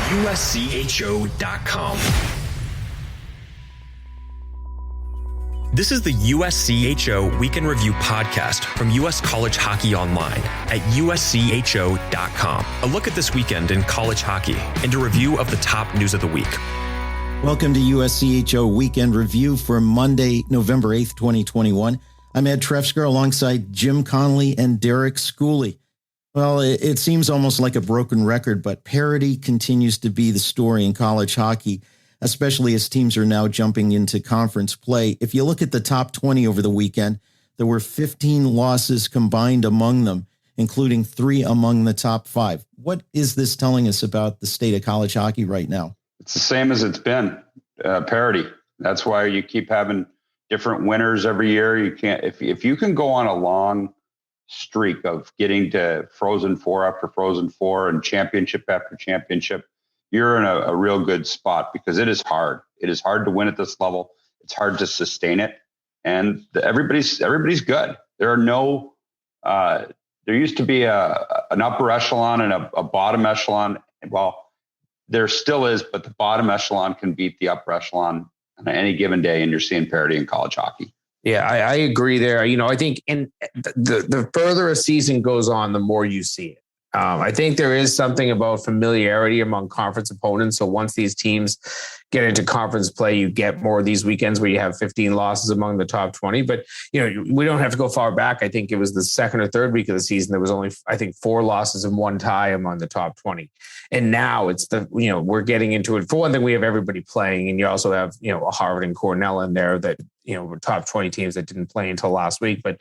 USCHO.com. This is the USCHO Weekend Review podcast from U.S. College Hockey Online at USCHO.com. A look at this weekend in college hockey and a review of the top news of the week. Welcome to USCHO Weekend Review for Monday, November 8th, 2021. I'm Ed Trefzger alongside Jim Connelly and Derek Schooley. Well, it seems almost like a broken record, but parity continues to be the story in college hockey, especially as teams are now jumping into conference play. If you look at the top 20 over the weekend, there were 15 losses combined among them, including 3 among the top 5. What is this telling us about the state of college hockey right now? It's the same as it's been, parity. That's why you keep having different winners every year. You can't, if you can go on a long streak of getting to Frozen Four after Frozen Four and championship after championship, you're in a real good spot because it is hard. It is hard to win at this level. It's hard to sustain it. And everybody's good. There are no, there used to be an upper echelon and a bottom echelon. Well, there still is, but the bottom echelon can beat the upper echelon on any given day, and you're seeing parity in college hockey. Yeah, I agree there. I think in the further a season goes on, the more you see it. I think there is something about familiarity among conference opponents. So once these teams get into conference play, you get more of these weekends where you have 15 losses among the top 20. But, we don't have to go far back. I think it was the second or third week of the season. There was only, 4 losses and 1 tie among the top 20. And now it's we're getting into it. For one thing, we have everybody playing, and you also have, a Harvard and Cornell in there that, were top 20 teams that didn't play until last week. But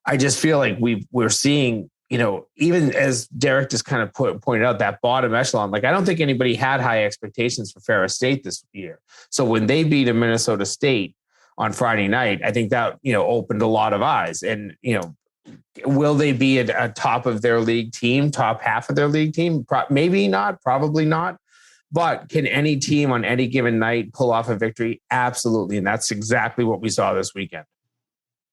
I just feel like we're seeing, even as Derek just kind of pointed out, that bottom echelon, I don't think anybody had high expectations for Ferris State this year. So when they beat a Minnesota State on Friday night, I think that, opened a lot of eyes. And, will they be a top of their league team, top half of their league team? Maybe not, probably not. But can any team on any given night pull off a victory? Absolutely. And that's exactly what we saw this weekend.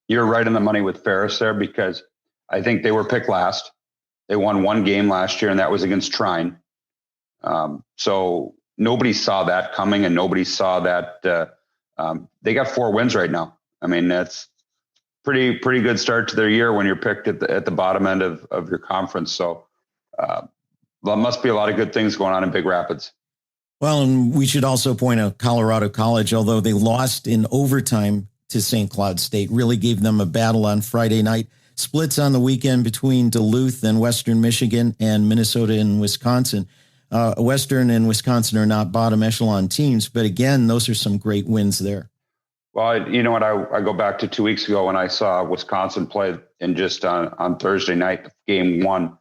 You're right on the money with Ferris there, because I think they were picked last. They won 1 game last year, and that was against Trine. So nobody saw that coming, and nobody saw that. They got 4 wins right now. I mean, that's pretty good start to their year when you're picked at the bottom end of your conference. So there must be a lot of good things going on in Big Rapids. Well, and we should also point out Colorado College, although they lost in overtime to St. Cloud State, really gave them a battle on Friday night. Splits on the weekend between Duluth and Western Michigan and Minnesota and Wisconsin. Western and Wisconsin are not bottom echelon teams, but again, those are some great wins there. Well, you know what? I go back to 2 weeks ago when I saw Wisconsin play in just on Thursday night, game 1.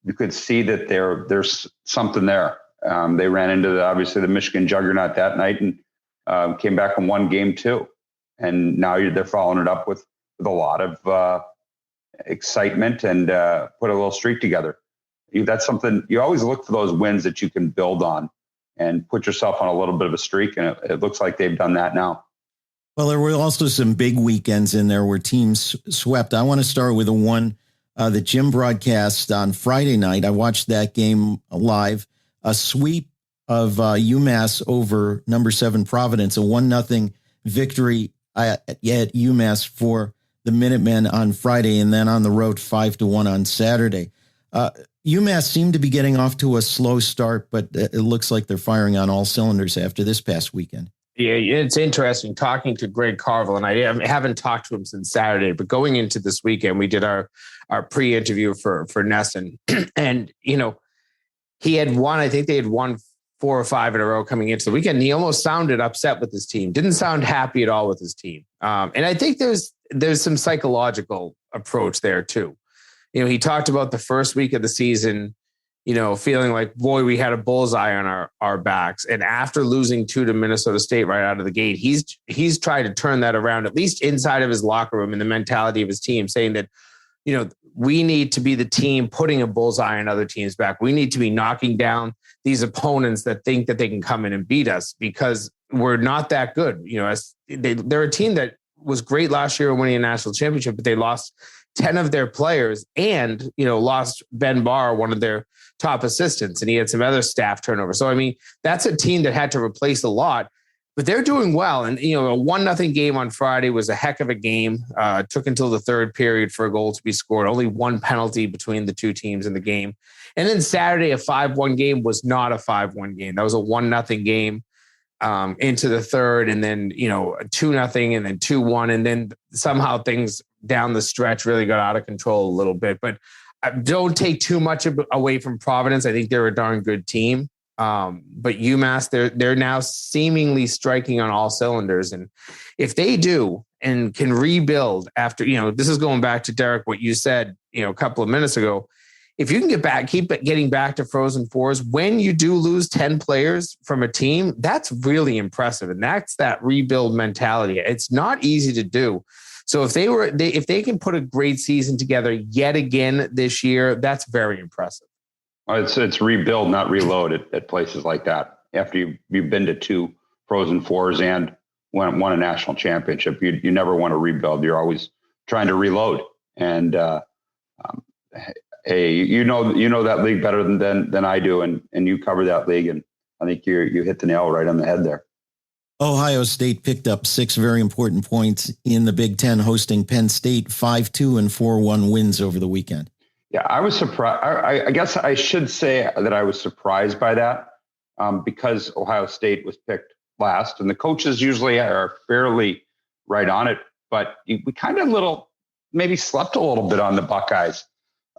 You could see that there's something there. They ran into obviously the Michigan juggernaut that night and came back and won game 2. And now they're following it up with a lot of excitement and put a little streak together. That's something you always look for, those wins that you can build on and put yourself on a little bit of a streak. And it looks like they've done that now. Well, there were also some big weekends in there where teams swept. I want to start with the one that Jim broadcast on Friday night. I watched that game live. A sweep of UMass over number 7 Providence, a 1-0 victory at UMass for the Minutemen on Friday, and then on the road 5-1 on Saturday. UMass seemed to be getting off to a slow start, but it looks like they're firing on all cylinders after this past weekend. Yeah, it's interesting talking to Greg Carville, and I haven't talked to him since Saturday, but going into this weekend, we did our pre-interview for Nesson, and, he had won, I think they had won 4 or 5 in a row coming into the weekend. And he almost sounded upset with his team, didn't sound happy at all with his team. And I think there's some psychological approach there too. He talked about the first week of the season, feeling like, boy, we had a bullseye on our backs. And after losing 2 to Minnesota State right out of the gate, he's tried to turn that around, at least inside of his locker room and the mentality of his team, saying that, we need to be the team putting a bullseye on other teams' back. We need to be knocking down these opponents that think that they can come in and beat us, because we're not that good. They're a team that was great last year winning a national championship, but they lost 10 of their players and, lost Ben Barr, one of their top assistants, and he had some other staff turnover. So, I mean, that's a team that had to replace a lot, but they're doing well. And, a 1-0 game on Friday was a heck of a game. It took until the third period for a goal to be scored. Only one penalty between the two teams in the game. And then Saturday, a 5-1 game was not a 5-1 game. That was a 1-0 game into the third, and then, 2-0 and then 2-1. And then somehow things down the stretch really got out of control a little bit. But don't take too much away from Providence. I think they're a darn good team. But UMass, they're now seemingly striking on all cylinders. And if they do and can rebuild after, this is going back to Derek, what you said, a couple of minutes ago. If you can keep getting back to Frozen Fours, when you do lose 10 players from a team, that's really impressive. And that's that rebuild mentality. It's not easy to do. So if they can put a great season together yet again this year, that's very impressive. It's rebuild, not reload at places like that. After you've been to 2 Frozen Fours and won a national championship, you never want to rebuild. You're always trying to reload. And hey, you know that league better than I do, and you cover that league, and I think you hit the nail right on the head there. Ohio State picked up 6 very important points in the Big Ten, hosting Penn State. 5-2 and 4-1 wins over the weekend. Yeah, I was surprised. I guess I should say that I was surprised by that because Ohio State was picked last, and the coaches usually are fairly right on it. But we kind of maybe slept a little bit on the Buckeyes.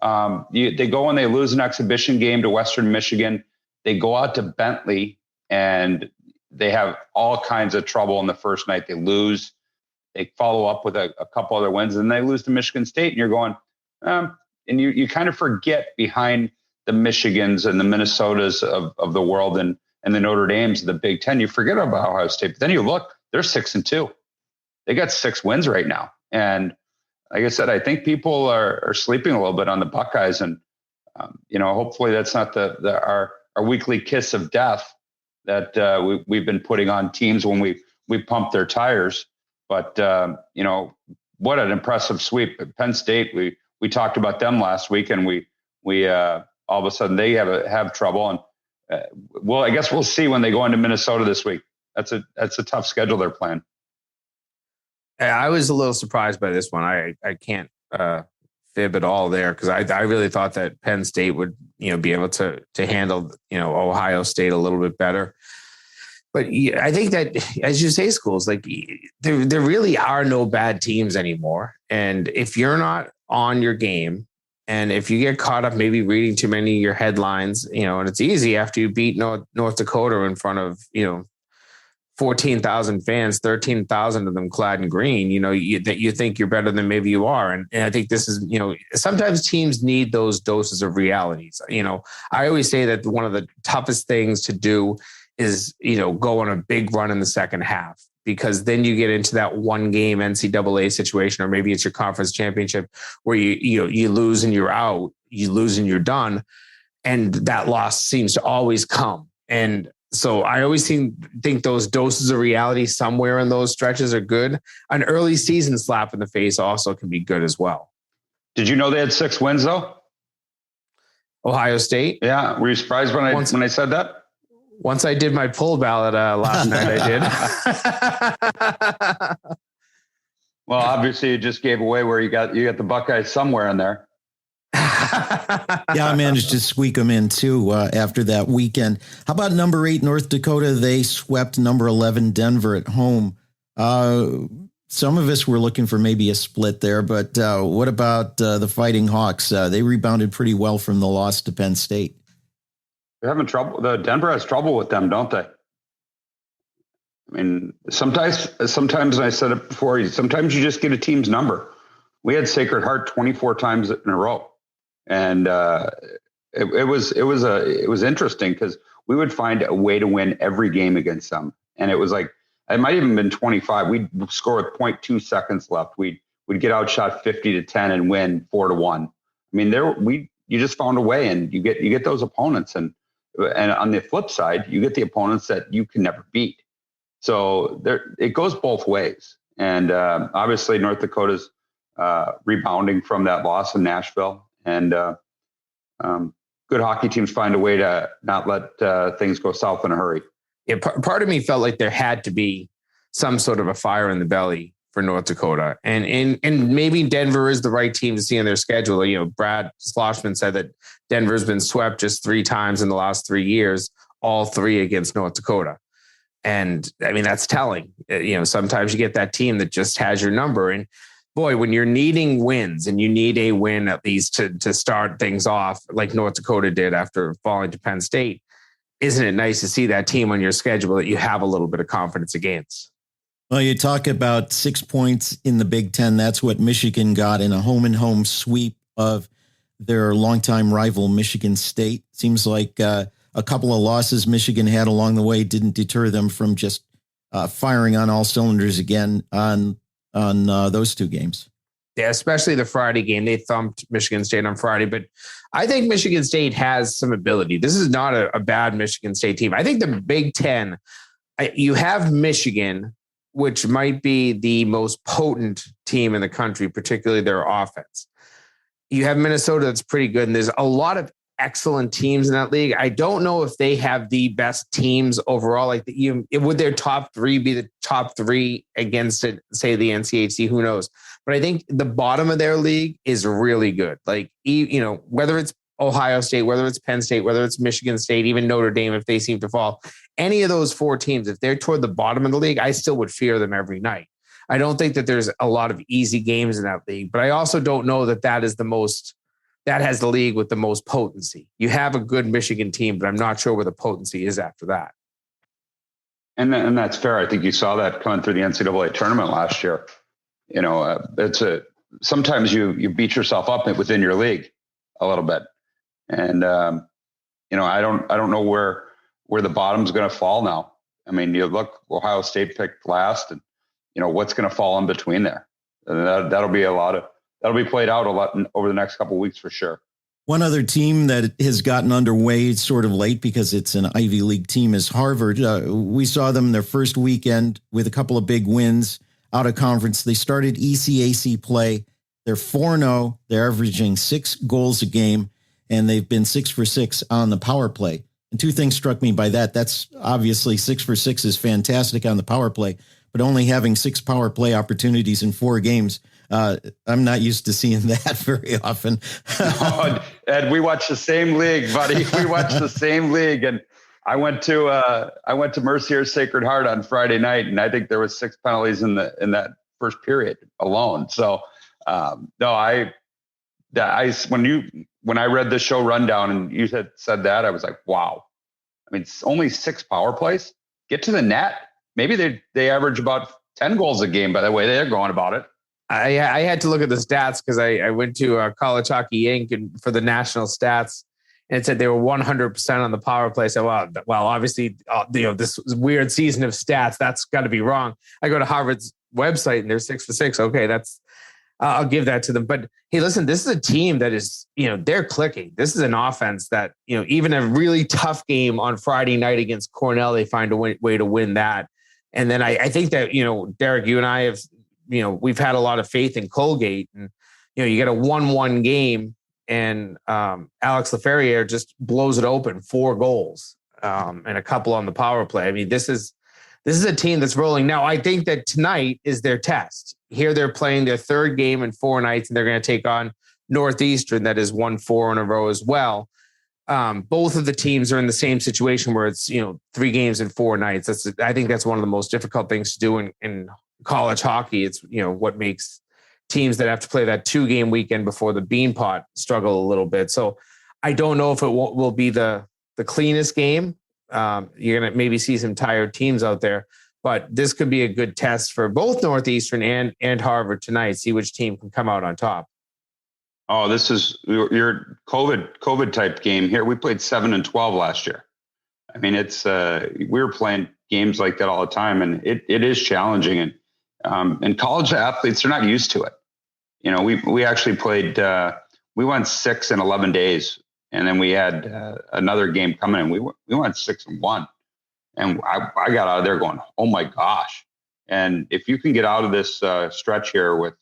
They go and they lose an exhibition game to Western Michigan. They go out to Bentley and they have all kinds of trouble in the first night. They lose. They follow up with a couple other wins, and they lose to Michigan State. And you're going, and you kind of forget behind the Michigans and the Minnesotas of the world and the Notre Dames of the Big Ten. You forget about Ohio State, but then you look, they're 6-2. They got 6 wins right now, and like I said, I think people are sleeping a little bit on the Buckeyes, and hopefully that's not our weekly kiss of death that we've been putting on teams when we pump their tires. But what an impressive sweep at Penn State. We talked about them last week, and we all of a sudden they have trouble, and I guess we'll see when they go into Minnesota this week. That's a tough schedule they're playing. I was a little surprised by this one. I can't fib at all there, because I really thought that Penn State would be able to handle Ohio State a little bit better. But I think that, as you say, schools, like there really are no bad teams anymore. And if you're not on your game, and if you get caught up maybe reading too many of your headlines, and it's easy after you beat North Dakota in front of 14,000 fans, 13,000 of them clad in green, that you think you're better than maybe you are. And I think this is, sometimes teams need those doses of realities. I always say that one of the toughest things to do is, go on a big run in the second half, because then you get into that one game NCAA situation, or maybe it's your conference championship where you lose and you're out, you lose and you're done. And that loss seems to always come. And so I always think those doses of reality somewhere in those stretches are good. An early season slap in the face also can be good as well. Did you know they had 6 wins though? Ohio State? Yeah. Were you surprised when I said that? Once I did my poll ballot last night, I did. Well, obviously you just gave away where you got the Buckeyes somewhere in there. Yeah, I managed to squeak them in too after that weekend. How about number 8 North Dakota? They swept number 11 Denver at home. Some of us were looking for maybe a split there, but what about the Fighting Hawks? They rebounded pretty well from the loss to Penn State. They're having trouble. Denver has trouble with them, don't they? I mean, sometimes, and I said it before, sometimes you just get a team's number. We had Sacred Heart 24 times in a row. And it was interesting because we would find a way to win every game against them. And it was like, it might even been 25. We'd score with 0.2 seconds left. We'd get outshot 50-10 and win 4-1. I mean, you just found a way, and you get those opponents. And on the flip side, you get the opponents that you can never beat. So it goes both ways. And obviously North Dakota's rebounding from that loss in Nashville. And good hockey teams find a way to not let things go south in a hurry. Yeah, part of me felt like there had to be some sort of a fire in the belly for North Dakota. And maybe Denver is the right team to see on their schedule. You know, Brad Schlossman said that Denver's been swept just 3 times in the last 3 years, all 3 against North Dakota. And I mean, that's telling. You know, sometimes you get that team that just has your number. And boy, when you're needing wins and you need a win at least to start things off like North Dakota did after falling to Penn State, isn't it nice to see that team on your schedule that you have a little bit of confidence against? Well, you talk about 6 points in the Big Ten. That's what Michigan got in a home-and-home sweep of their longtime rival, Michigan State. Seems like a couple of losses Michigan had along the way didn't deter them from just firing on all cylinders again on those 2 games. Yeah, especially the Friday game. They thumped Michigan State on Friday, but I think Michigan State has some ability. This is not a bad Michigan State team. I think the Big Ten, you have Michigan, which might be the most potent team in the country, particularly their offense. You have Minnesota that's pretty good, and there's a lot of excellent teams in that league. I don't know if they have the best teams overall. Like, would their top 3 be the top 3 against it, say the NCHC? Who knows? But I think the bottom of their league is really good. Like, you know, whether it's Ohio State, whether it's Penn State, whether it's Michigan State, even Notre Dame, if they seem to fall, any of those 4 teams, if they're toward the bottom of the league, I still would fear them every night. I don't think that there's a lot of easy games in that league, but I also don't know that has the league with the most potency. You have a good Michigan team, but I'm not sure where the potency is after that. And that's fair. I think you saw that coming through the NCAA tournament last year. You know, sometimes you beat yourself up within your league a little bit. And, you know, I don't know where the bottom's going to fall now. I mean, you look, Ohio State picked last, and, you know, what's going to fall in between there. And that'll be played out a lot over the next couple of weeks for sure. One other team that has gotten underway sort of late because it's an Ivy League team is Harvard. We saw them their first weekend with a couple of big wins out of conference. They started ECAC play. They're 4-0. They're averaging 6 goals a game, and they've been 6 for 6 on the power play. And 2 things struck me by that. That's obviously 6 for 6 is fantastic on the power play, but only having 6 power play opportunities in 4 games. I'm not used to seeing that very often. Oh, Ed, we watch the same league, buddy. We watch the same league. And I went to Mercier Sacred Heart on Friday night, and I think there was 6 penalties in that first period alone. So no, when I read the show rundown and you had said that, I was like, wow. I mean, it's only 6 power plays. Get to the net. Maybe they average about 10 goals a game by the way they're going about it. I had to look at the stats because I went to College Hockey Inc. and for the national stats, and it said they were 100% on the power play. So, well, obviously, you know, this weird season of stats, that's got to be wrong. I go to Harvard's website and they're 6 for 6. Okay, I'll give that to them. But hey, listen, this is a team that is, you know, they're clicking. This is an offense that, you know, even a really tough game on Friday night against Cornell, they find a way to win that. And then I think that, you know, Derek, you and I have, you know, we've had a lot of faith in Colgate, and, you know, you get a 1-1 game and Alex Laferriere just blows it open, 4 goals and a couple on the power play. I mean, this is a team that's rolling. Now, I think that tonight is their test. Here they're playing their 3rd game in 4 nights, and they're going to take on Northeastern that has won 4 in a row as well. Both of the teams are in the same situation where it's, you know, 3 games in 4 nights. I think that's one of the most difficult things to do in college hockey. It's, you know, what makes teams that have to play that 2-game weekend before the Beanpot struggle a little bit. So I don't know if it will be the cleanest game. You're going to maybe see some tired teams out there, but this could be a good test for both Northeastern and Harvard tonight. See which team can come out on top. Oh, this is your COVID type game here. We played 7-12 last year. I mean, it's we were playing games like that all the time, and it is challenging. And college athletes are not used to it. You know, we actually played. We went 6 in 11 days, and then we had another game coming, and we went 6-1. And I got out of there going, oh my gosh! And if you can get out of this stretch here with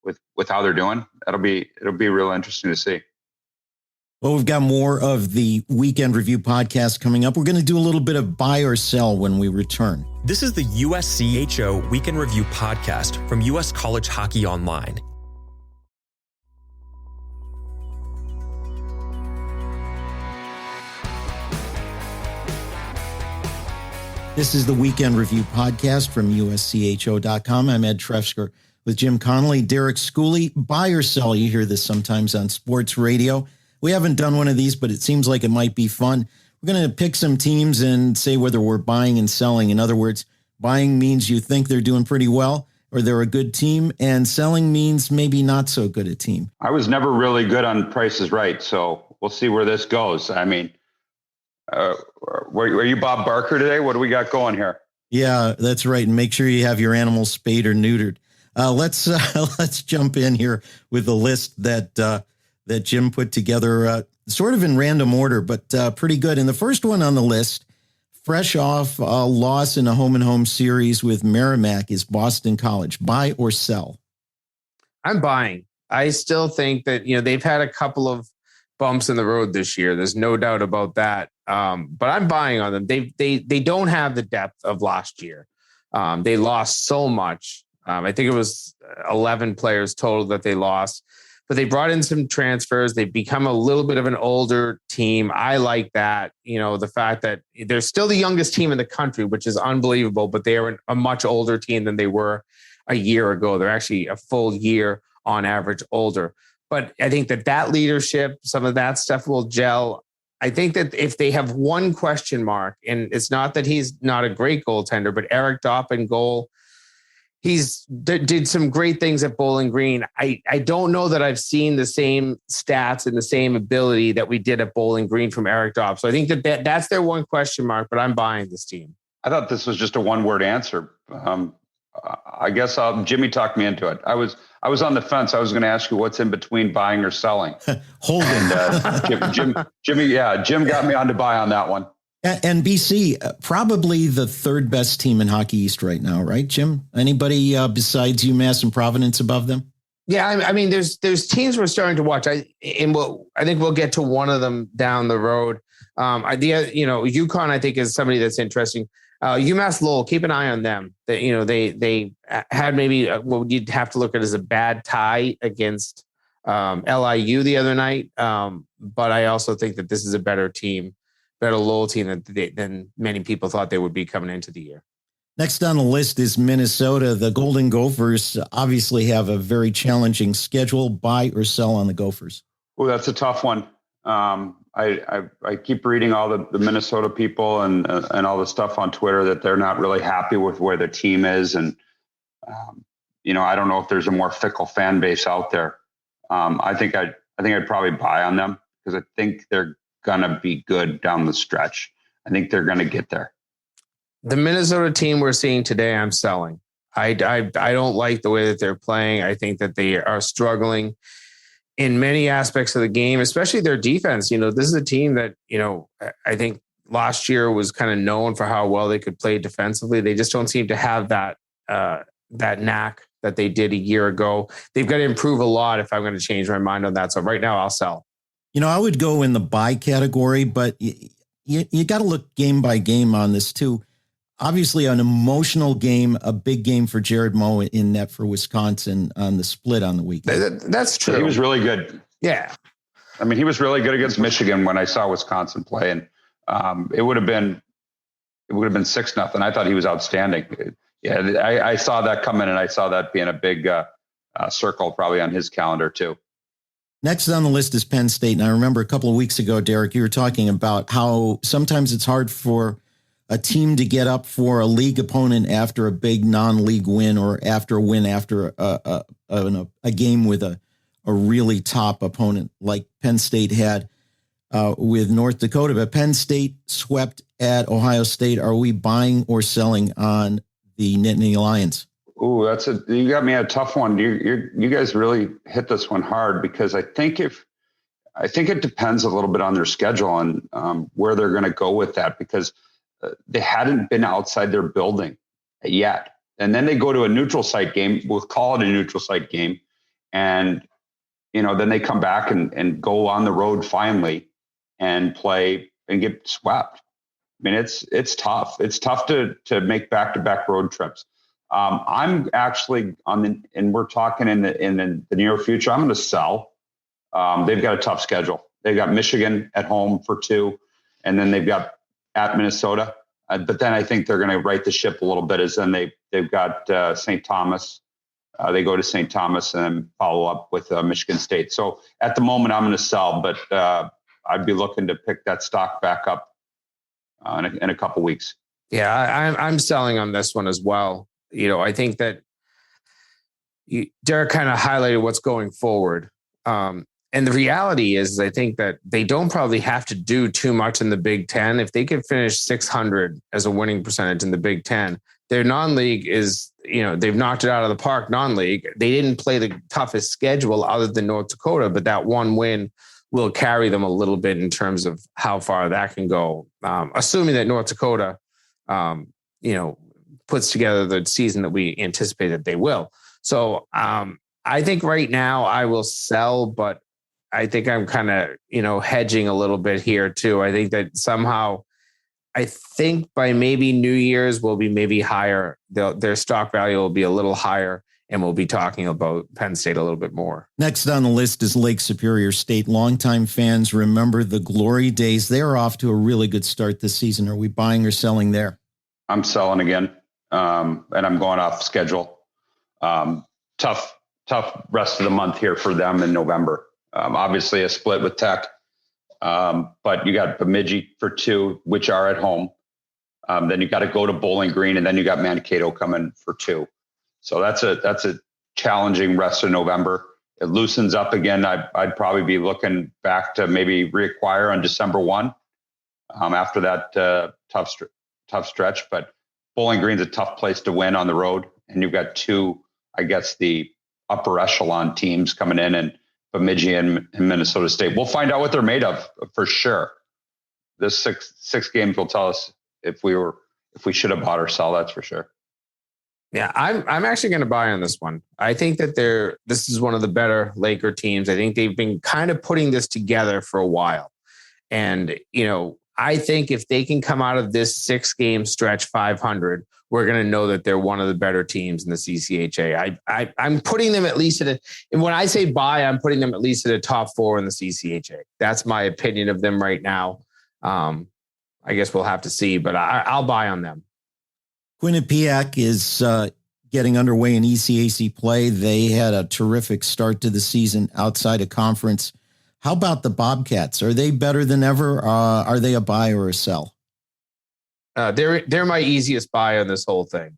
with how they're doing. It'll be real interesting to see. Well, we've got more of the Weekend Review podcast coming up. We're going to do a little bit of buy or sell when we return. This is the USCHO Weekend Review podcast from US College Hockey Online. This is the Weekend Review podcast from USCHO.com. I'm Ed Trefzger with Jim Connelly, Derek Schooley. Buy or sell, you hear this sometimes on sports radio. We haven't done one of these, but it seems like it might be fun. We're going to pick some teams and say whether we're buying and selling. In other words, buying means you think they're doing pretty well or they're a good team, and selling means maybe not so good a team. I was never really good on Price is Right, so we'll see where this goes. I mean, were you Bob Barker today? What do we got going here? Yeah, that's right. And make sure you have your animals spayed or neutered. Let's jump in here with the list that Jim put together, sort of in random order, but pretty good. And the first one on the list, fresh off a loss in a home-and-home series with Merrimack, is Boston College. Buy or sell? I'm buying. I still think that, they've had a couple of bumps in the road this year. There's no doubt about that. But I'm buying on them. They don't have the depth of last year. They lost so much. I think it was 11 players total that they lost. But they brought in some transfers. They've become a little bit of an older team. I like that. The fact that they're still the youngest team in the country, which is unbelievable, but they are a much older team than they were a year ago. They're actually a full year on average older. But I think that leadership, some of that stuff will gel. I think that if they have one question mark, and it's not that he's not a great goaltender, but Eric Dopp in goal, did some great things at Bowling Green. I don't know that I've seen the same stats and the same ability that we did at Bowling Green from Eric Dopp. So I think that's their one question mark, but I'm buying this team. I thought this was just a one-word answer. I guess Jimmy talked me into it. I was on the fence. I was going to ask you what's in between buying or selling. Holding. Jim got me on to buy on that one. And BC, probably the third best team in Hockey East right now, right, Jim? Anybody besides UMass and Providence above them? Yeah, I mean, there's teams we're starting to watch. I think we'll get to one of them down the road. UConn, I think, is somebody that's interesting. Umass Lowell, keep an eye on them. They had maybe what you'd have to look at as a bad tie against LIU the other night. But I also think that this is a better Lowell team than many people thought they would be coming into the year. Next on the list is Minnesota. The Golden Gophers obviously have a very challenging schedule. Buy or sell on the Gophers? Oh, that's a tough one. I keep reading all the Minnesota people and all the stuff on Twitter that they're not really happy with where their team is. And, I don't know if there's a more fickle fan base out there. I think I'd probably buy on them because I think they're going to be good down the stretch. I think they're going to get there. The Minnesota team we're seeing today, I'm selling. I don't like the way that they're playing. I think that they are struggling in many aspects of the game, especially their defense. This is a team that, I think last year was kind of known for how well they could play defensively. They just don't seem to have that knack that they did a year ago. They've got to improve a lot if I'm going to change my mind on that. So right now I'll sell. I would go in the buy category, but you got to look game by game on this too. Obviously, an emotional game, a big game for Jared Moe in net for Wisconsin on the split on the weekend. That's true. He was really good. Yeah. I mean, he was really good against Michigan when I saw Wisconsin play, and it would have been 6-0. I thought he was outstanding. Yeah, I saw that coming, and I saw that being a big circle probably on his calendar too. Next on the list is Penn State. And I remember a couple of weeks ago, Derek, you were talking about how sometimes it's hard for a team to get up for a league opponent after a big non-league win or after a win after a game with a really top opponent like Penn State had with North Dakota. But Penn State swept at Ohio State. Are we buying or selling on the Nittany Lions? Oh, you got me a tough one. You guys really hit this one hard because I think it depends a little bit on their schedule and where they're going to go with that because they hadn't been outside their building yet. And then they go to a neutral site game. We'll call it a neutral site game. And, then they come back and go on the road finally and play and get swept. I mean, it's tough. It's tough to make back-to-back road trips. I'm actually and we're talking in the near future, I'm going to sell. They've got a tough schedule. They've got Michigan at home for 2, and then they've got at Minnesota. But then I think they're going to right the ship a little bit, as then they've got St. Thomas. They go to St. Thomas and then follow up with Michigan State. So at the moment, I'm going to sell, but I'd be looking to pick that stock back up in a couple weeks. Yeah, I'm selling on this one as well. I think that Derek kind of highlighted what's going forward. And the reality is, I think that they don't probably have to do too much in the Big Ten. If they could finish 600 as a winning percentage in the Big Ten, their non-league is, they've knocked it out of the park non-league. They didn't play the toughest schedule other than North Dakota, but that one win will carry them a little bit in terms of how far that can go. Assuming that North Dakota, puts together the season that we anticipate that they will. So I think right now I will sell, but I think I'm kind of, hedging a little bit here too. I think that somehow, I think by maybe New Year's will be maybe higher. Their stock value will be a little higher, and we'll be talking about Penn State a little bit more. Next on the list is Lake Superior State. Longtime fans remember the glory days. They're off to a really good start this season. Are we buying or selling there? I'm selling again, and I'm going off schedule. Tough rest of the month here for them in November. Obviously a split with Tech, but you got Bemidji for 2, which are at home. Then you got to go to Bowling Green, and then you got Mankato coming for 2. So that's a challenging rest of November. It loosens up again. I'd probably be looking back to maybe reacquire on December 1 after that tough stretch. But Bowling Green's a tough place to win on the road, and you've got 2, I guess, the upper echelon teams coming in, and Bemidji and Minnesota State. We'll find out what they're made of for sure. This six games will tell us if we should have bought or sell. That's for sure. Yeah, I'm actually going to buy on this one. I think that this is one of the better Laker teams. I think they've been kind of putting this together for a while. And, I think if they can come out of this 6-game stretch 500, we're going to know that they're one of the better teams in the CCHA. I'm putting them at least and when I say buy, I'm putting them at least at a top 4 in the CCHA. That's my opinion of them right now. I guess we'll have to see, but I'll buy on them. Quinnipiac is getting underway in ECAC play. They had a terrific start to the season outside of conference. How about the Bobcats? Are they better than ever? Are they a buy or a sell? They're my easiest buy on this whole thing.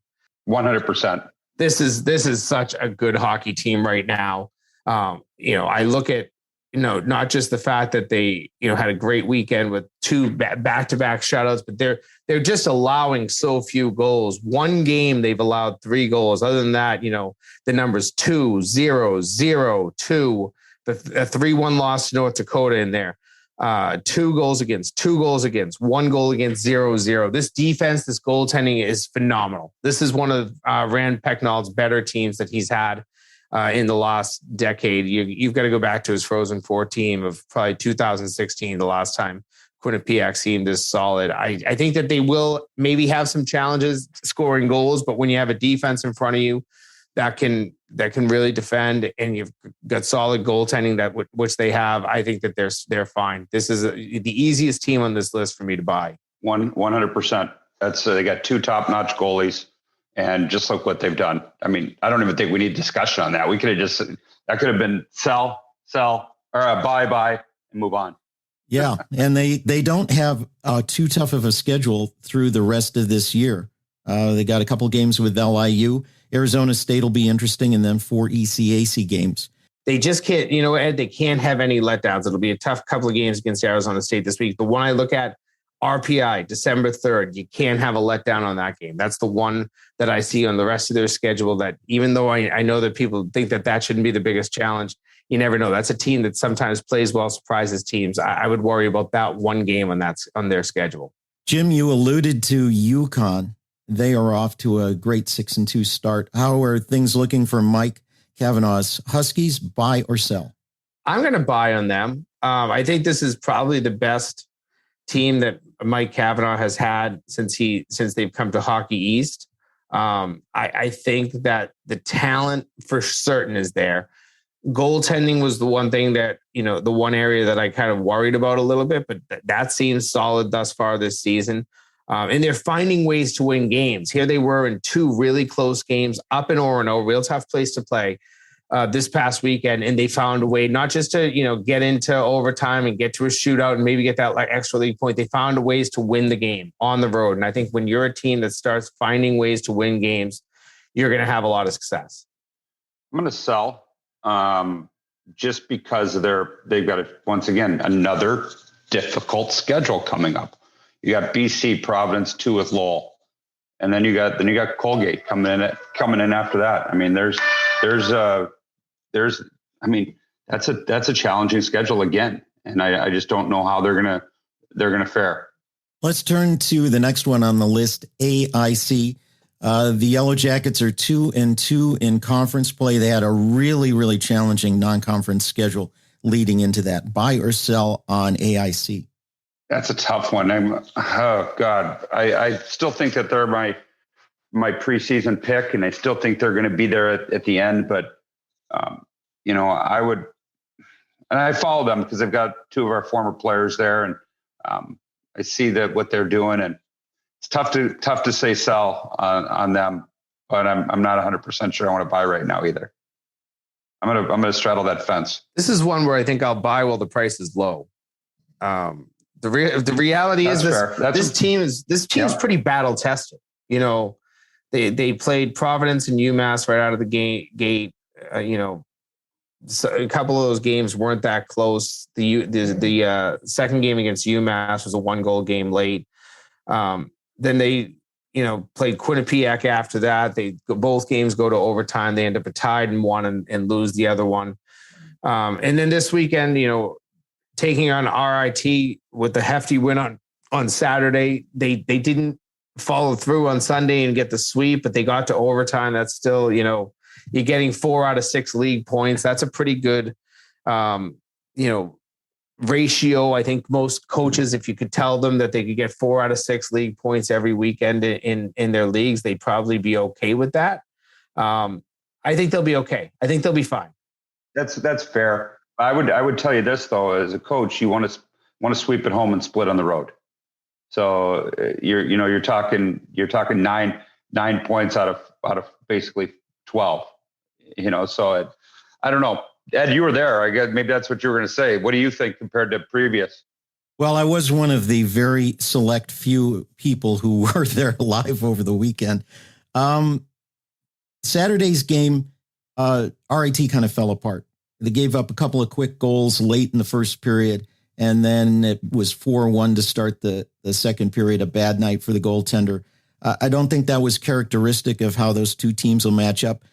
100%. This is such a good hockey team right now. I look at, not just the fact that they, had a great weekend with 2 back-to-back shutouts, but they're just allowing so few goals. One game they've allowed 3 goals. Other than that, the numbers 2, 0, 0, 2. The 3-1 loss to North Dakota in there. 2 goals against, 1 goal against, 0-0. This defense, this goaltending is phenomenal. This is one of Rand Pecknold's better teams that he's had in the last decade. You've got to go back to his Frozen Four team of probably 2016, the last time Quinnipiac seemed as solid. I think that they will maybe have some challenges scoring goals, but when you have a defense in front of you that can really defend, and you've got solid goaltending which they have, I think that they're fine. This is the easiest team on this list for me to buy. 100%. That's they got 2 top-notch goalies, and just look what they've done. I mean, I don't even think we need discussion on that. We could have that could have been sell, or buy, and move on. Yeah, and they don't have too tough of a schedule through the rest of this year. They got a couple games with LIU. Arizona State will be interesting, and then 4 ECAC games. They just can't, Ed, they can't have any letdowns. It'll be a tough couple of games against Arizona State this week. The one I look at, RPI, December 3rd, you can't have a letdown on that game. That's the one that I see on the rest of their schedule that, even though I know that people think that shouldn't be the biggest challenge, you never know. That's a team that sometimes plays well, surprises teams. I would worry about that one game on their schedule. Jim, you alluded to UConn. They are off to a great 6-2 start. How are things looking for Mike Kavanaugh's Huskies. Buy or sell? I'm going to buy on them. I think this is probably the best team that Mike Cavanaugh has had since they've come to Hockey East. I think that the talent for certain is there. Goaltending was the one thing that, the one area that I kind of worried about a little bit, but that seems solid thus far this season. And they're finding ways to win games. Here they were in 2 really close games up in Orono, real tough place to play this past weekend. And they found a way not just to, get into overtime and get to a shootout and maybe get that extra league point. They found ways to win the game on the road. And I think when you're a team that starts finding ways to win games, you're going to have a lot of success. I'm going to sell just because they've got once again another difficult schedule coming up. You got BC, Providence, 2 with Lowell, and then you got Colgate coming in after that. I mean, that's a challenging schedule again, and I just don't know how they're gonna fare. Let's turn to the next one on the list, AIC. The Yellow Jackets are 2-2 in conference play. They had a really, really challenging non-conference schedule leading into that. Buy or sell on AIC? That's a tough one. I still think that they're my preseason pick, and I still think they're going to be there at the end. But I follow them because they've got 2 of our former players there, and I see that what they're doing, and it's tough to say sell on them. But I'm not 100% sure I want to buy right now either. I'm gonna straddle that fence. This is one where I think I'll buy while the price is low. The reality is this team's pretty battle tested. They played Providence and UMass right out of the gate. So a couple of those games weren't that close. The second game against UMass was a 1-goal game late. Then they played Quinnipiac after that. Both games go to overtime. They end up tied in one and lose the other one. And then this weekend, taking on RIT with the hefty win on Saturday. They didn't follow through on Sunday and get the sweep, but they got to overtime. That's still, you're getting 4 out of 6 league points. That's a pretty good, ratio. I think most coaches, if you could tell them that they could get 4 out of 6 league points every weekend in their leagues, they'd probably be okay with that. I think they'll be okay. I think they'll be fine. That's fair. I would tell you this though, as a coach, you want to sweep at home and split on the road. So you're talking 9 points out of basically 12. So I don't know. Ed, you were there. I guess maybe that's what you were going to say. What do you think compared to previous? Well, I was one of the very select few people who were there live over the weekend. Saturday's game, RIT kind of fell apart. They gave up a couple of quick goals late in the first period, and then it was 4-1 to start the second period, a bad night for the goaltender. I don't think that was characteristic of how those 2 teams will match up.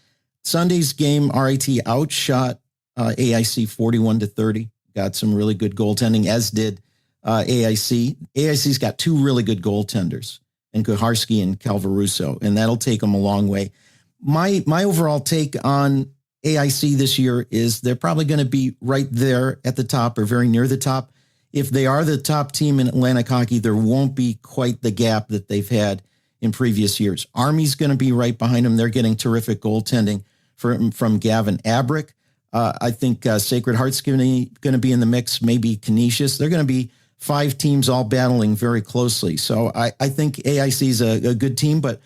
Sunday's game, RIT outshot AIC 41-30, got some really good goaltending, as did AIC. AIC's got 2 really good goaltenders, and Kuharski and Calvaruso, and that'll take them a long way. My overall take on AIC this year is they're probably going to be right there at the top or very near the top. If they are the top team in Atlantic hockey, there won't be quite the gap that they've had in previous years. Army's going to be right behind them. They're getting terrific goaltending from Gavin Abrick. I think Sacred Heart's going to be in the mix, maybe Canisius. They're going to be 5 teams all battling very closely. So I think AIC is a good team, but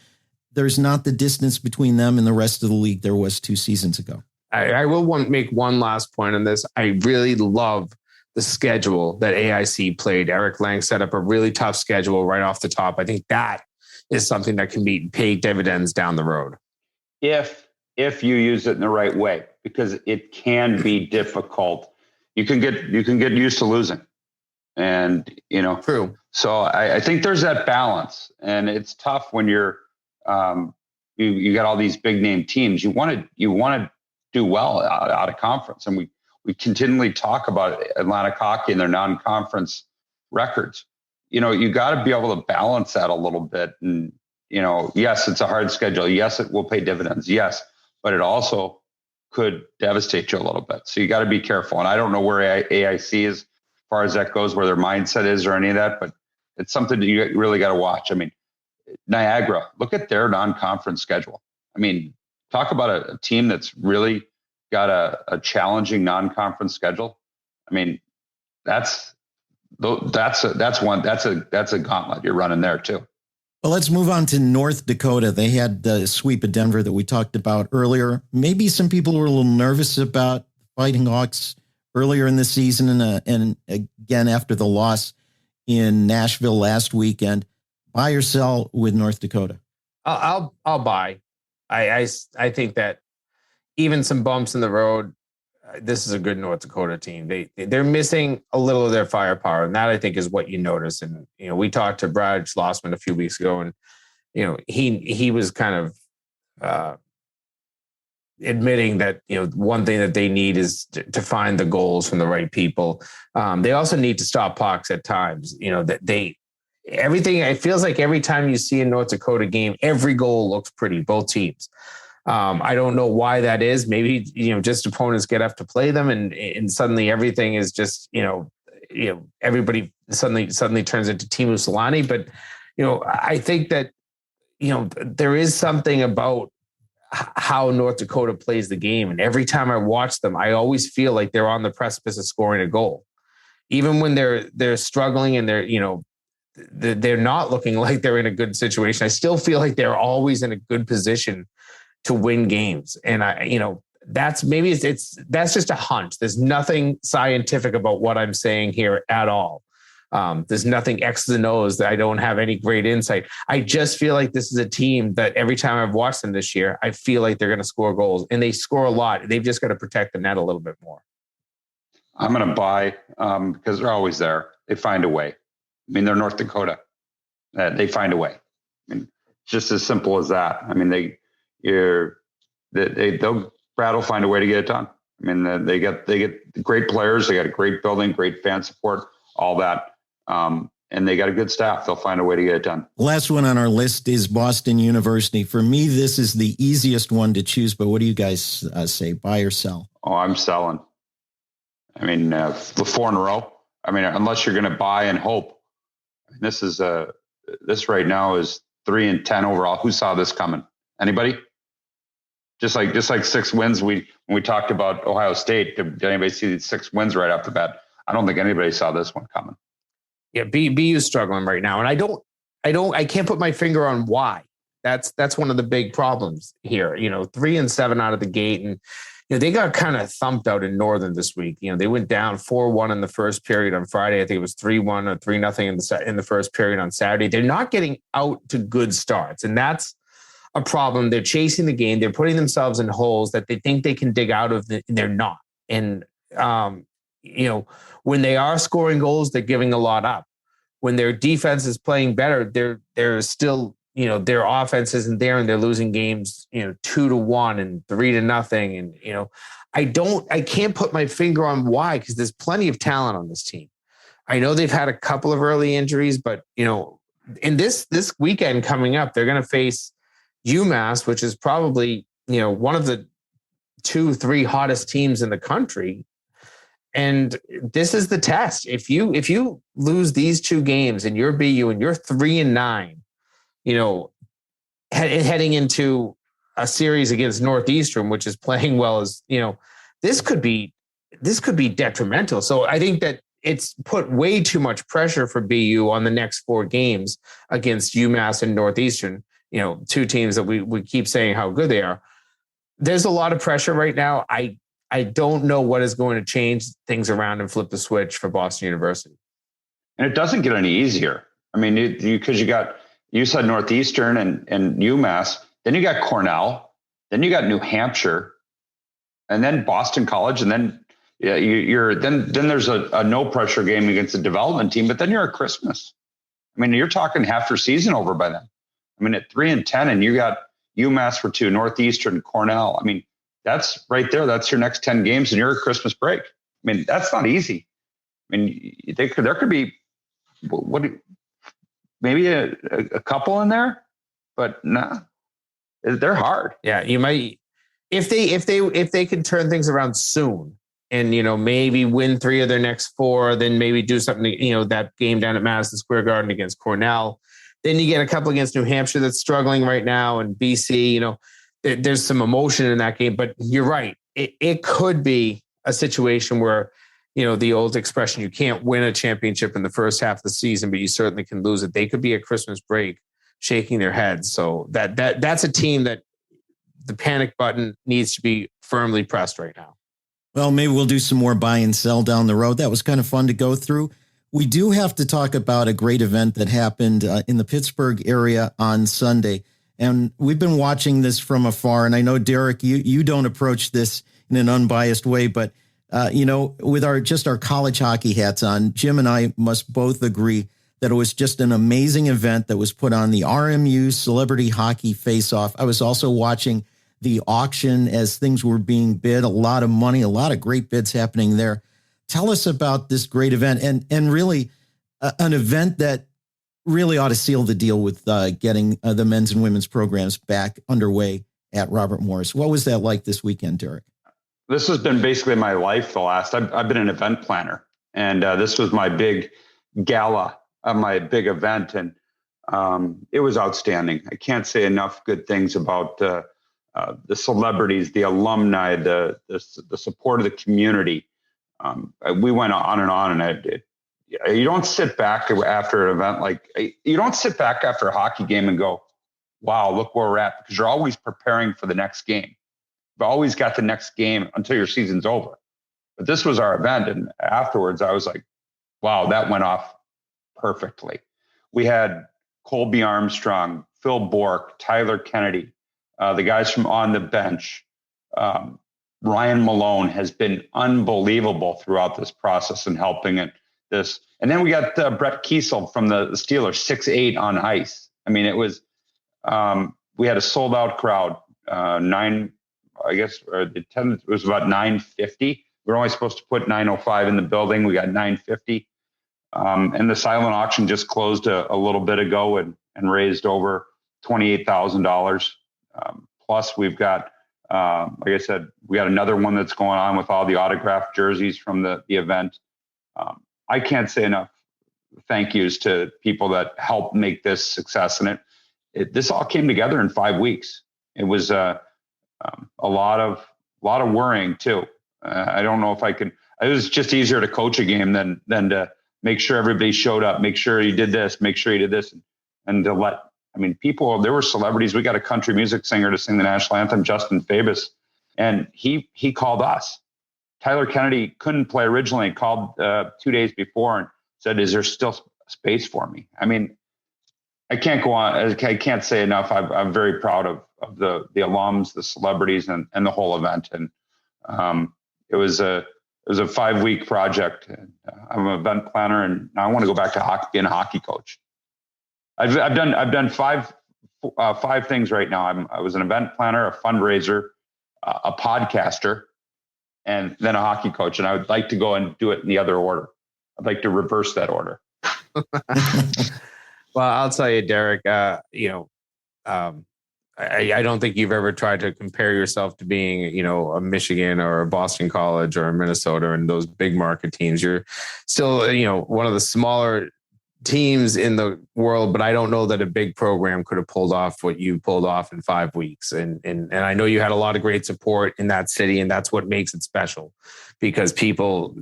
there's not the distance between them and the rest of the league there was 2 seasons ago. I will make one last point on this. I really love the schedule that AIC played. Eric Lang set up a really tough schedule right off the top. I think that is something that can pay dividends down the road. If you use it in the right way, because it can be difficult. You can get used to losing, and True. So I think there's that balance, and it's tough when you're you got all these big name teams. You want to do well out of conference, and we continually talk about Atlantic hockey and their non-conference records. You got to be able to balance that a little bit. And yes, it's a hard schedule. Yes, it will pay dividends. Yes, but it also could devastate you a little bit. So you got to be careful. And I don't know where AIC is as far as that goes, where their mindset is or any of that, but it's something that you really got to watch. I mean, Niagara, look at their non-conference schedule. I mean, talk about a team that's really got a challenging non-conference schedule. I mean, that's a gauntlet you're running there too. Well, let's move on to North Dakota. They had the sweep of Denver that we talked about earlier. Maybe some people were a little nervous about Fighting Hawks earlier in the season and again after the loss in Nashville last weekend. Buy or sell with North Dakota? I'll buy. I think that even some bumps in the road, this is a good North Dakota team. They're missing a little of their firepower, and that I think is what you notice. And we talked to Brad Schlossman a few weeks ago, and he was kind of admitting that one thing that they need is to find the goals from the right people. They also need to stop pucks at times. Everything. It feels like every time you see a North Dakota game, every goal looks pretty. Both teams. I don't know why that is. Maybe, just opponents get up to play them and suddenly everything is just, everybody suddenly turns into Teemu Selanne. But, I think that, there is something about how North Dakota plays the game. And every time I watch them, I always feel like they're on the precipice of scoring a goal. Even when they're struggling and they're not looking like they're in a good situation, I still feel like they're always in a good position to win games. And that's just a hunch. There's nothing scientific about what I'm saying here at all. There's nothing X's and O's that I don't have any great insight. I just feel like this is a team that every time I've watched them this year, I feel like they're going to score goals, and they score a lot. They've just got to protect the net a little bit more. I'm going to buy because they're always there. They find a way. I mean, they're North Dakota. They find a way. I mean, it's just as simple as that. I mean, Brad will find a way to get it done. I mean, they get great players. They got a great building, great fan support, all that. And they got a good staff. They'll find a way to get it done. Last one on our list is Boston University. For me, this is the easiest one to choose, but what do you guys say? Buy or sell? Oh, I'm selling. I mean, the 4 in a row. I mean, unless you're going to buy and hope. This right now is 3-10 overall. Who saw this coming? Anybody? Just like 6 wins. When we talked about Ohio State, did anybody see these 6 wins right off the bat? I don't think anybody saw this one coming. Yeah, BU's struggling right now, and I can't put my finger on why. That's one of the big problems here. 3-7 out of the gate, and they got kind of thumped out in Northern this week. They went down 4-1 in the first period on Friday. I think it was 3-1 or 3-0 in the first period on Saturday. They're not getting out to good starts, and that's a problem. They're chasing the game. They're putting themselves in holes that they think they can dig out of. They're not. And, when they are scoring goals, they're giving a lot up. When their defense is playing better, they're still, their offense isn't there, and they're losing games, 2-1 and 3-0. And, I can't put my finger on why, because there's plenty of talent on this team. I know they've had a couple of early injuries, but, in this weekend coming up, they're going to face UMass, which is probably, one of the 2-3 hottest teams in the country. And this is the test. If you lose these 2 games and you're BU and you're 3-9, heading into a series against Northeastern, which is playing well, as this could be detrimental. So I think that it's put way too much pressure for BU on the next 4 games against UMass and Northeastern. 2 teams that we keep saying how good they are. There's a lot of pressure right now. I don't know what is going to change things around and flip the switch for Boston University. And it doesn't get any easier. I mean, because you said Northeastern and UMass, then you got Cornell, then you got New Hampshire, and then Boston College, and then then there's a no pressure game against the development team, but then you're at Christmas. I mean, you're talking half your season over by then. I mean, at 3-10, and you got UMass for 2, Northeastern, Cornell. I mean, that's right there. That's your next 10 games, and you're at Christmas break. I mean, that's not easy. I mean, there could be maybe a couple in there, but nah, they're hard. Yeah, you might. if they can turn things around soon and, maybe win 3 of their next 4, then maybe do something, that game down at Madison Square Garden against Cornell. Then you get a couple against New Hampshire that's struggling right now, and BC, there's some emotion in that game, but you're right. It could be a situation where, the old expression, you can't win a championship in the first half of the season, but you certainly can lose it. They could be a Christmas break shaking their heads. So that's a team that the panic button needs to be firmly pressed right now. Well, maybe we'll do some more buy and sell down the road. That was kind of fun to go through. We do have to talk about a great event that happened in the Pittsburgh area on Sunday. And we've been watching this from afar. And I know, Derek, you don't approach this in an unbiased way, but, with our college hockey hats on, Jim and I must both agree that it was just an amazing event that was put on, the RMU Celebrity Hockey Faceoff. I was also watching the auction as things were being bid, a lot of money, a lot of great bids happening there. Tell us about this great event and really an event that really ought to seal the deal with getting the men's and women's programs back underway at Robert Morris. What was that like this weekend, Derek? This has been basically my life. I've been an event planner, and this was my big gala of my big event. And it was outstanding. I can't say enough good things about the celebrities, the alumni, the support of the community. We went on, and you don't sit back after an event you don't sit back after a hockey game and go, wow, look where we're at, because you're always preparing for the next game. You've always got the next game until your season's over. But this was our event. And afterwards I was like, wow, that went off perfectly. We had Colby Armstrong, Phil Bork, Tyler Kennedy, the guys from on the bench. Ryan Malone has been unbelievable throughout this process and helping this. And then we got Brett Kiesel from the Steelers, 6'8" on ice. I mean, it was, we had a sold out crowd, the attendance was about 950. We were only supposed to put 905 in the building. We got 950. And the silent auction just closed a little bit ago and raised over $28,000. Plus we've got, like I said, we got another one that's going on with all the autographed jerseys from the event. I can't say enough thank yous to people that helped make this success. And this all came together in 5 weeks. It was a lot of worrying too. I don't know if I can. It was just easier to coach a game than to make sure everybody showed up, make sure you did this, make sure you did this, and to let. I mean, people. There were celebrities. We got a country music singer to sing the national anthem, Justin Fabus, and he called us. Tyler Kennedy couldn't play originally. Called 2 days before and said, "Is there still space for me?" I mean, I can't go on. I can't say enough. I'm very proud of the alums, the celebrities, and the whole event. And it was a 5-week project. I'm an event planner, and I want to go back to hockey, being a hockey coach. I've done five things right now. I was an event planner, a fundraiser, a podcaster, and then a hockey coach. And I would like to go and do it in the other order. I'd like to reverse that order. Well, I'll tell you, Derek, I don't think you've ever tried to compare yourself to being, a Michigan or a Boston College or a Minnesota and those big market teams. You're still, one of the smaller teams in the world, but I don't know that a big program could have pulled off what you pulled off in 5 weeks. And I know you had a lot of great support in that city, and that's what makes it special, because people,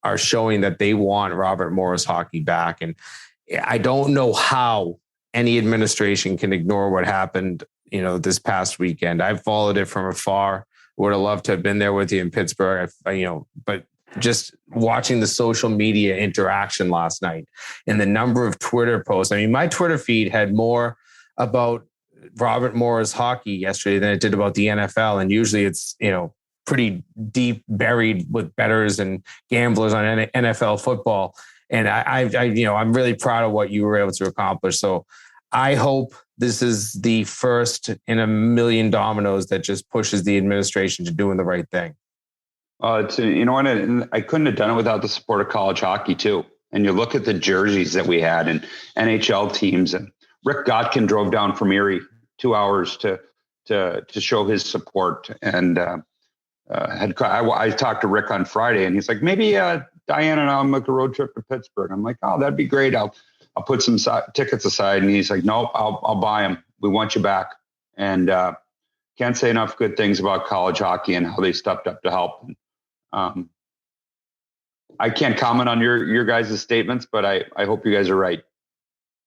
are showing that they want Robert Morris hockey back. And I don't know how any administration can ignore what happened, this past weekend. I followed it from afar. Would have loved to have been there with you in Pittsburgh, but just watching the social media interaction last night and the number of Twitter posts. I mean, my Twitter feed had more about Robert Morris hockey yesterday than it did about the NFL. And usually it's, pretty deep buried with bettors and gamblers on NFL football. And I'm really proud of what you were able to accomplish. So I hope this is the first in a million dominoes that just pushes the administration to doing the right thing. I couldn't have done it without the support of college hockey too. And you look at the jerseys that we had and NHL teams, and Rick Gotkin drove down from Erie 2 hours to to show his support. And I talked to Rick on Friday, and he's like, maybe Diane and I'll make a road trip to Pittsburgh. I'm like, oh, that'd be great. I'll put some tickets aside. And he's like, nope, I'll buy them. We want you back. And can't say enough good things about college hockey and how they stepped up to help. I can't comment on your guys' statements, but I hope you guys are right.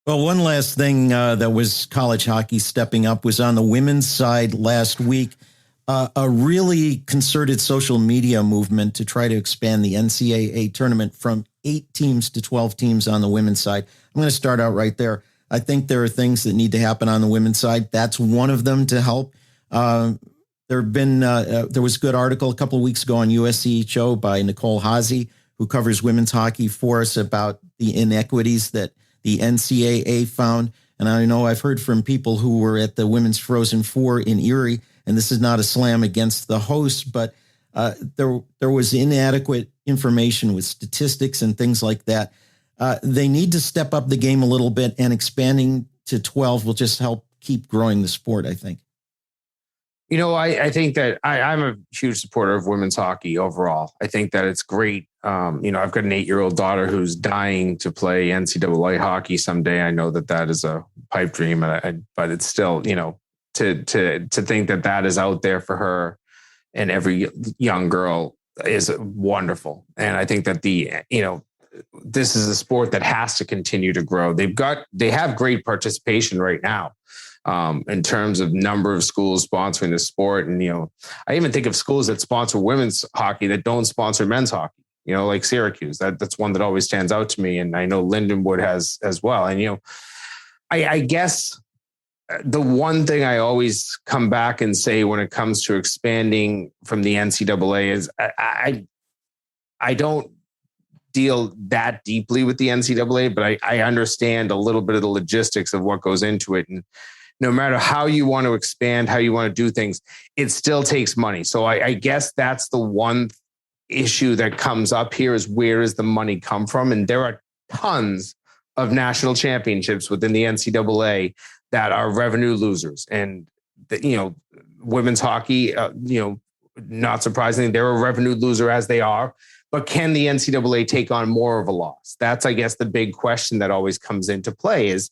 Well, one last thing that was college hockey stepping up was on the women's side last week. A really concerted social media movement to try to expand the NCAA tournament from 8 teams to 12 teams on the women's side. I'm going to start out right there. I think there are things that need to happen on the women's side. That's one of them to help. There was a good article a couple of weeks ago on USCHO by Nicole Haase, who covers women's hockey for us, about the inequities that the NCAA found. And I know I've heard from people who were at the Women's Frozen Four in Erie, and this is not a slam against the host, but there was inadequate information with statistics and things like that. They need to step up the game a little bit, and expanding to 12 will just help keep growing the sport, I think. I think that I'm a huge supporter of women's hockey overall. I think that it's great. I've got an 8-year-old daughter who's dying to play NCAA hockey someday. I know that is a pipe dream, but it's still, to think that is out there for her and every young girl is wonderful. And I think that this is a sport that has to continue to grow. They have great participation right now. In terms of number of schools sponsoring the sport. And, I even think of schools that sponsor women's hockey that don't sponsor men's hockey, like Syracuse. That's one that always stands out to me. And I know Lindenwood has as well. And, I guess the one thing I always come back and say when it comes to expanding from the NCAA is I don't deal that deeply with the NCAA, but I understand a little bit of the logistics of what goes into it. And no matter how you want to expand, how you want to do things, it still takes money. So I guess that's the one issue that comes up here is, where does the money come from? And there are tons of national championships within the NCAA that are revenue losers. And, women's hockey, not surprisingly, they're a revenue loser as they are. But can the NCAA take on more of a loss? That's, I guess, the big question that always comes into play is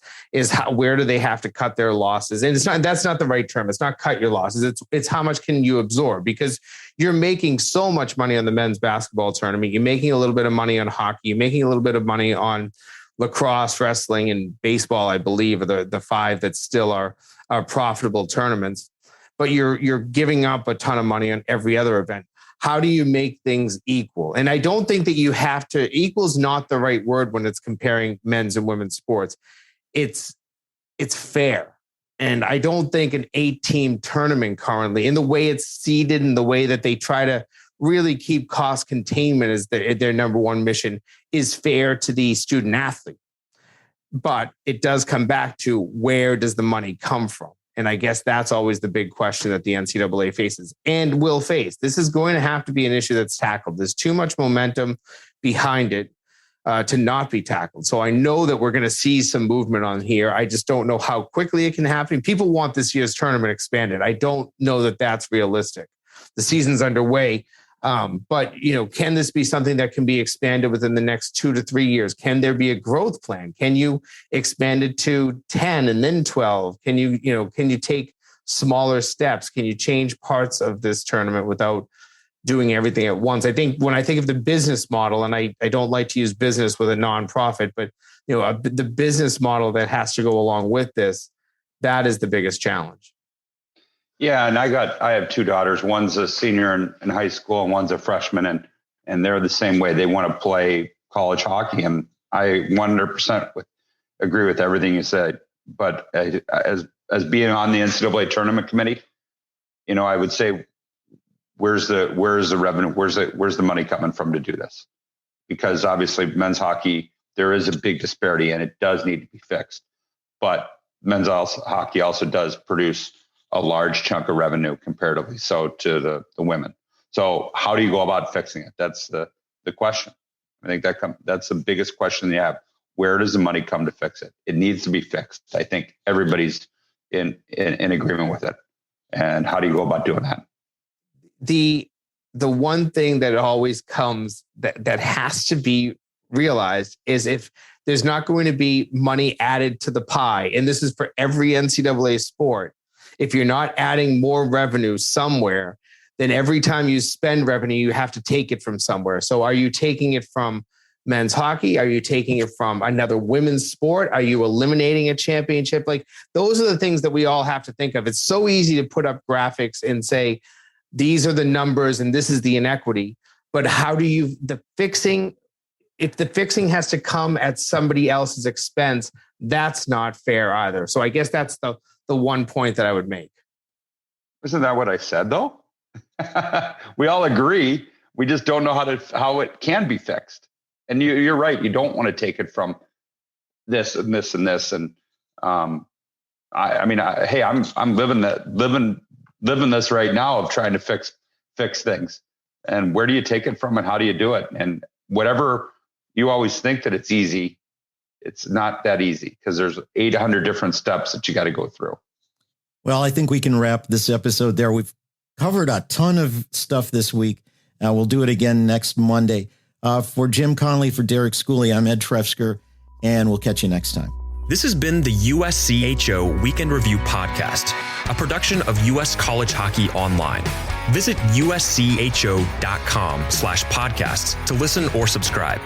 where do they have to cut their losses? And that's not the right term. It's not cut your losses. It's how much can you absorb? Because you're making so much money on the men's basketball tournament. You're making a little bit of money on hockey. You're making a little bit of money on lacrosse, wrestling, and baseball, I believe, are the 5 that still are profitable tournaments. But you're giving up a ton of money on every other event. How do you make things equal? And I don't think that you have to. Equal is not the right word when it's comparing men's and women's sports. It's fair. And I don't think an 8-team tournament currently, in the way it's seeded and the way that they try to really keep cost containment as their number one mission, is fair to the student athlete. But it does come back to, where does the money come from? And I guess that's always the big question that the NCAA faces and will face. This is going to have to be an issue that's tackled. There's too much momentum behind it to not be tackled. So I know that we're going to see some movement on here. I just don't know how quickly it can happen. People want this year's tournament expanded. I don't know that that's realistic. The season's underway. But, can this be something that can be expanded within the next 2 to 3 years? Can there be a growth plan? Can you expand it to 10 and then 12? Can you take smaller steps? Can you change parts of this tournament without doing everything at once? I think when I think of the business model, and I don't like to use business with a nonprofit, but, the business model that has to go along with this, that is the biggest challenge. Yeah, and I have 2 daughters. One's a senior in high school, and one's a freshman, and they're the same way. They want to play college hockey, and I 100% agree with everything you said. But as being on the NCAA tournament committee, I would say, where's the revenue? Where's the money coming from to do this? Because obviously, men's hockey, there is a big disparity, and it does need to be fixed. But men's hockey also does produce a large chunk of revenue comparatively so to the women. So how do you go about fixing it? That's the question. I think that's the biggest question you have. Where does the money come to fix it? It needs to be fixed. I think everybody's in agreement with it. And how do you go about doing that? The one thing that always comes that has to be realized is if there's not going to be money added to the pie, and this is for every NCAA sport, if you're not adding more revenue somewhere, then every time you spend revenue, you have to take it from somewhere. So are you taking it from men's hockey? Are you taking it from another women's sport? Are you eliminating a championship? Like, those are the things that we all have to think of. It's so easy to put up graphics and say, these are the numbers and this is the inequity. But how do you, if the fixing has to come at somebody else's expense, that's not fair either. So I guess that's the one point that I would make. Isn't that what I said though? We all agree. We just don't know how it can be fixed. And you're right. You don't want to take it from this and this and this. And I'm living this right now of trying to fix things. And where do you take it from and how do you do it? And whatever you always think that it's easy, it's not that easy because there's 800 different steps that you got to go through. Well, I think we can wrap this episode there. We've covered a ton of stuff this week. We'll do it again next Monday. For Jim Connelly, for Derek Schooley, I'm Ed Trefzger, and we'll catch you next time. This has been the USCHO Weekend Review Podcast, a production of US College Hockey Online. Visit uscho.com/podcasts to listen or subscribe.